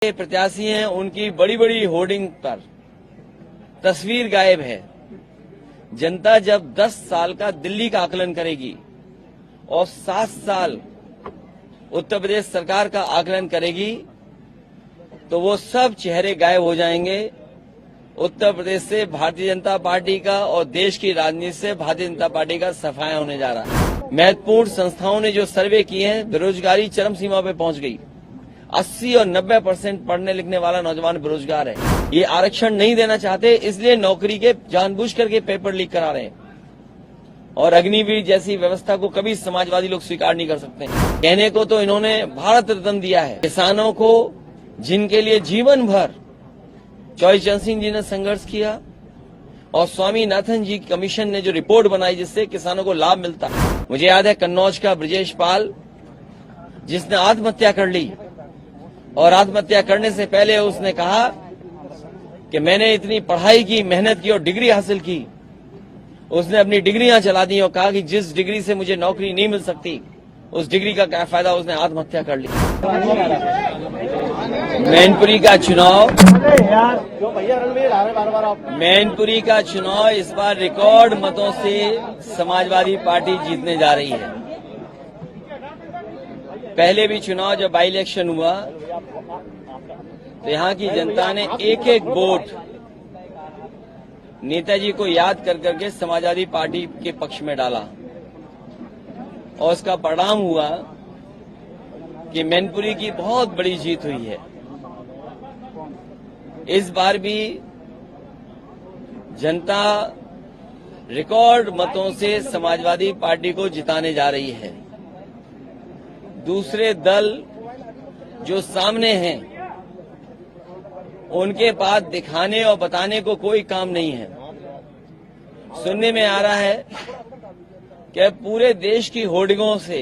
प्रत्याशी हैं उनकी बड़ी बड़ी होर्डिंग पर तस्वीर गायब है। जनता जब 10 साल का दिल्ली का आकलन करेगी और 7 साल उत्तर प्रदेश सरकार का आकलन करेगी तो वो सब चेहरे गायब हो जाएंगे। उत्तर प्रदेश से भारतीय जनता पार्टी का और देश की राजनीति से भारतीय जनता पार्टी का सफाया होने जा रहा है। महत्वपूर्ण संस्थाओं ने जो सर्वे किए हैं, बेरोजगारी चरम सीमा पे पहुंच गई। 80 और 90% पढ़ने लिखने वाला नौजवान बेरोजगार है। ये आरक्षण नहीं देना चाहते, इसलिए नौकरी के जानबूझ करके पेपर लीक करा रहे हैं और अग्निवीर जैसी व्यवस्था को कभी समाजवादी लोग स्वीकार नहीं कर सकते। कहने को तो इन्होंने भारत रत्न दिया है किसानों को, जिनके लिए जीवन भर चौधरी चरण सिंह जी ने संघर्ष किया और स्वामीनाथन जी कमीशन ने जो रिपोर्ट बनाई जिससे किसानों को लाभ मिलता। मुझे याद है कन्नौज का ब्रजेश पाल, जिसने आत्महत्या कर ली और आत्महत्या करने से पहले उसने कहा कि मैंने इतनी पढ़ाई की, मेहनत की और डिग्री हासिल की। उसने अपनी डिग्रियां चला दी और कहा कि जिस डिग्री से मुझे नौकरी नहीं मिल सकती उस डिग्री का क्या फायदा, उसने आत्महत्या कर ली। मैनपुरी का चुनाव इस बार रिकॉर्ड मतों से समाजवादी पार्टी जीतने जा रही है। पहले भी चुनाव जब बाई इलेक्शन हुआ तो यहाँ की जनता ने एक एक वोट नेताजी को याद कर करके समाजवादी पार्टी के पक्ष में डाला और उसका परिणाम हुआ कि मैनपुरी की बहुत बड़ी जीत हुई है। इस बार भी जनता रिकॉर्ड मतों से समाजवादी पार्टी को जिताने जा रही है। दूसरे दल जो सामने हैं उनके पास दिखाने और बताने को कोई काम नहीं है। सुनने में आ रहा है कि पूरे देश की होर्डिंगों से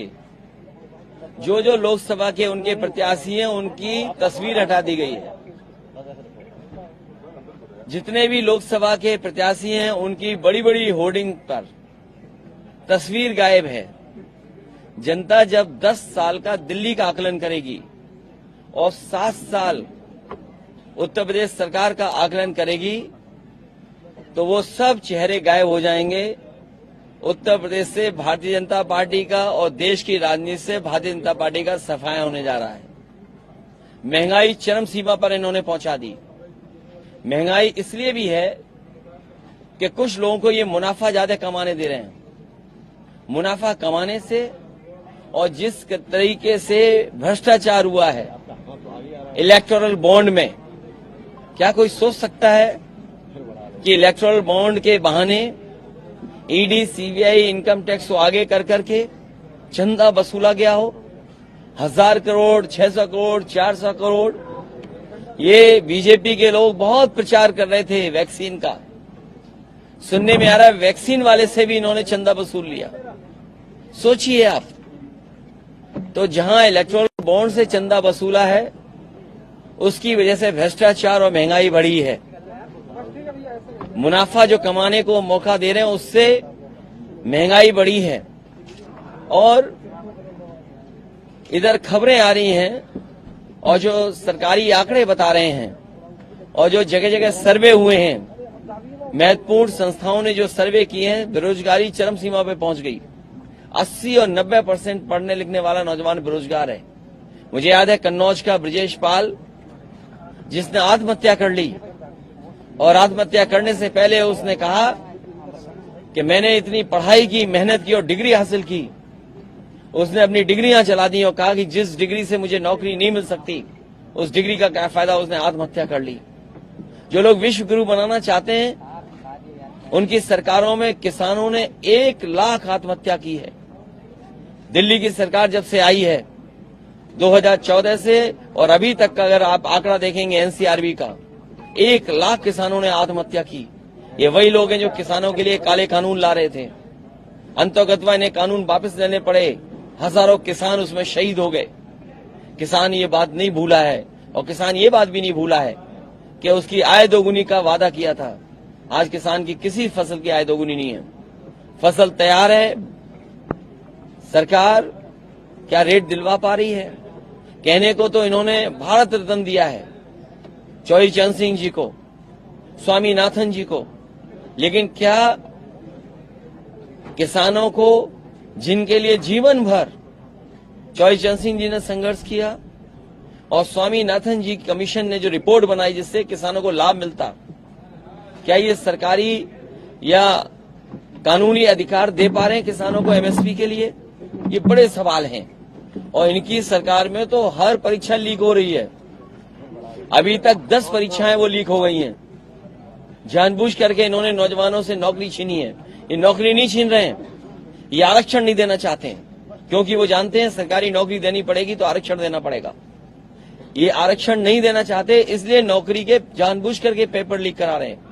जो जो लोकसभा के उनके प्रत्याशी हैं उनकी तस्वीर हटा दी गई है। जितने भी लोकसभा के प्रत्याशी हैं उनकी बड़ी बड़ी होर्डिंग पर तस्वीर गायब है। जनता जब 10 साल का दिल्ली का आकलन करेगी और 7 साल उत्तर प्रदेश सरकार का आकलन करेगी तो वो सब चेहरे गायब हो जाएंगे। उत्तर प्रदेश से भारतीय जनता पार्टी का और देश की राजनीति से भारतीय जनता पार्टी का सफाया होने जा रहा है। महंगाई चरम सीमा पर इन्होंने पहुंचा दी। महंगाई इसलिए भी है कि कुछ लोगों को ये मुनाफा ज्यादा कमाने दे रहे हैं। मुनाफा कमाने से और जिस तरीके से भ्रष्टाचार हुआ है इलेक्टोरल बॉन्ड में, क्या कोई सोच सकता है कि इलेक्टोरल बॉन्ड के बहाने ईडी, सीबीआई, इनकम टैक्स को आगे कर करके चंदा वसूला गया हो? 1000 करोड़, 600 करोड़, 400 करोड़। ये बीजेपी के लोग बहुत प्रचार कर रहे थे वैक्सीन का। सुनने में आ रहा है वैक्सीन वाले से भी इन्होंने चंदा वसूल लिया। सोचिए आप, तो जहां इलेक्टोरल बॉन्ड से चंदा वसूला है उसकी वजह से भ्रष्टाचार और महंगाई बढ़ी है। मुनाफा जो कमाने को मौका दे रहे हैं उससे महंगाई बढ़ी है। और इधर खबरें आ रही हैं और जो सरकारी आंकड़े बता रहे हैं और जो जगह जगह सर्वे हुए हैं, महत्वपूर्ण संस्थाओं ने जो सर्वे किए हैं, बेरोजगारी चरम सीमा पे पहुंच गई। 80 और 90% पढ़ने लिखने वाला नौजवान बेरोजगार है। मुझे याद है कन्नौज का ब्रजेश पाल, जिसने आत्महत्या कर ली और आत्महत्या करने से पहले उसने कहा कि मैंने इतनी पढ़ाई की, मेहनत की और डिग्री हासिल की। उसने अपनी डिग्रियां चला दी और कहा कि जिस डिग्री से मुझे नौकरी नहीं मिल सकती उस डिग्री का क्या फायदा, उसने आत्महत्या कर ली। जो लोग विश्व गुरु बनाना चाहते हैं उनकी सरकारों में किसानों ने 1 लाख आत्महत्या की है। दिल्ली की सरकार जब से आई है 2014 से और अभी तक का अगर आप आंकड़ा देखेंगे एनसीआरबी का, 1 लाख किसानों ने आत्महत्या की। ये वही लोग हैं जो किसानों के लिए काले कानून ला रहे थे। अंतर्गतवा इन्हें कानून वापस लेने पड़े। हजारों किसान उसमें शहीद हो गए। किसान ये बात नहीं भूला है और किसान ये बात भी नहीं भूला है कि उसकी आय दोगुनी का वादा किया था। आज किसान की किसी फसल की आय दोगुनी नहीं है। फसल तैयार है, सरकार क्या रेट दिलवा पा रही है? कहने को तो इन्होंने भारत रत्न दिया है चौधरी चरण सिंह जी को, स्वामीनाथन जी को, लेकिन क्या किसानों को जिनके लिए जीवन भर चौधरी चरण सिंह जी ने संघर्ष किया और स्वामीनाथन जी कमीशन ने जो रिपोर्ट बनाई जिससे किसानों को लाभ मिलता, क्या ये सरकारी या कानूनी अधिकार दे पा रहे हैं किसानों को एमएसपी के लिए? ये बड़े सवाल हैं और इनकी सरकार में तो हर परीक्षा लीक हो रही है। अभी तक 10 परीक्षाएं वो लीक हो गई हैं। जानबूझ करके इन्होंने नौजवानों से नौकरी छीनी है। ये नौकरी नहीं छीन रहे हैं, ये आरक्षण नहीं देना चाहते हैं, क्योंकि वो जानते हैं सरकारी नौकरी देनी पड़ेगी तो आरक्षण देना पड़ेगा। ये आरक्षण नहीं देना चाहते, इसलिए नौकरी के जानबूझ करके पेपर लीक करा रहे हैं।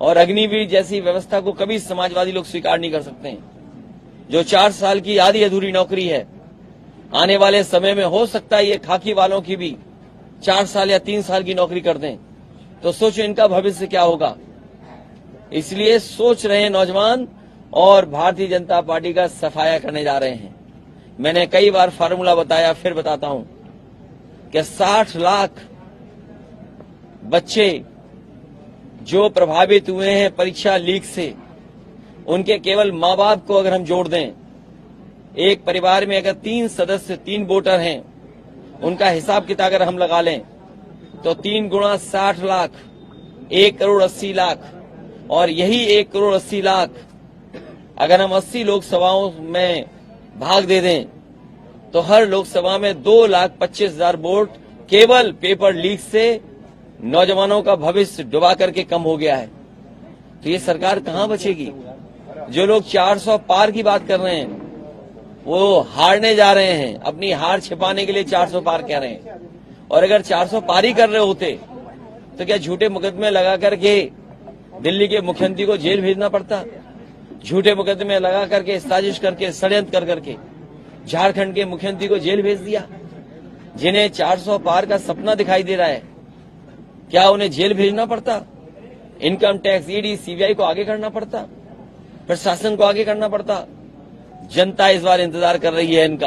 और अग्निवीर जैसी व्यवस्था को कभी समाजवादी लोग स्वीकार नहीं कर सकते हैं। जो 4 साल की आधी अधूरी नौकरी है, आने वाले समय में हो सकता है ये खाकी वालों की भी 4 साल या 3 साल की नौकरी कर दें, तो सोचो इनका भविष्य क्या होगा। इसलिए सोच रहे हैं नौजवान और भारतीय जनता पार्टी का सफाया करने जा रहे हैं। मैंने कई बार फार्मूला बताया, फिर बताता हूं कि 60 लाख बच्चे जो प्रभावित हुए हैं परीक्षा लीक से, उनके केवल माँ बाप को अगर हम जोड़ दें, एक परिवार में अगर 3 सदस्य 3 वोटर हैं, उनका हिसाब किताब अगर हम लगा लें तो 3 गुणा 60 लाख 1 करोड़ 80 लाख, और यही 1 करोड़ 80 लाख अगर हम 80 लोकसभाओं में भाग दे दें तो हर लोकसभा में 2,25,000 वोट केवल पेपर लीक से नौजवानों का भविष्य डुबा करके कम हो गया है। तो ये सरकार कहां बचेगी? जो लोग 400 पार की बात कर रहे हैं वो हारने जा रहे हैं, अपनी हार छिपाने के लिए 400 पार कह रहे हैं। और अगर 400 पार ही कर रहे होते तो क्या झूठे मुकदमे लगा करके दिल्ली के मुख्यमंत्री को जेल भेजना पड़ता? झूठे मुकदमे लगा करके साजिश करके षड्यंत्र कर करके झारखंड के मुख्यमंत्री को जेल भेज दिया। जिन्हें 400 पार का सपना दिखाई दे रहा है, क्या उन्हें जेल भेजना पड़ता? इनकम टैक्स, ईडी, सीबीआई को आगे करना पड़ता, प्रशासन को आगे करना पड़ता। जनता इस बार इंतजार कर रही है इनका।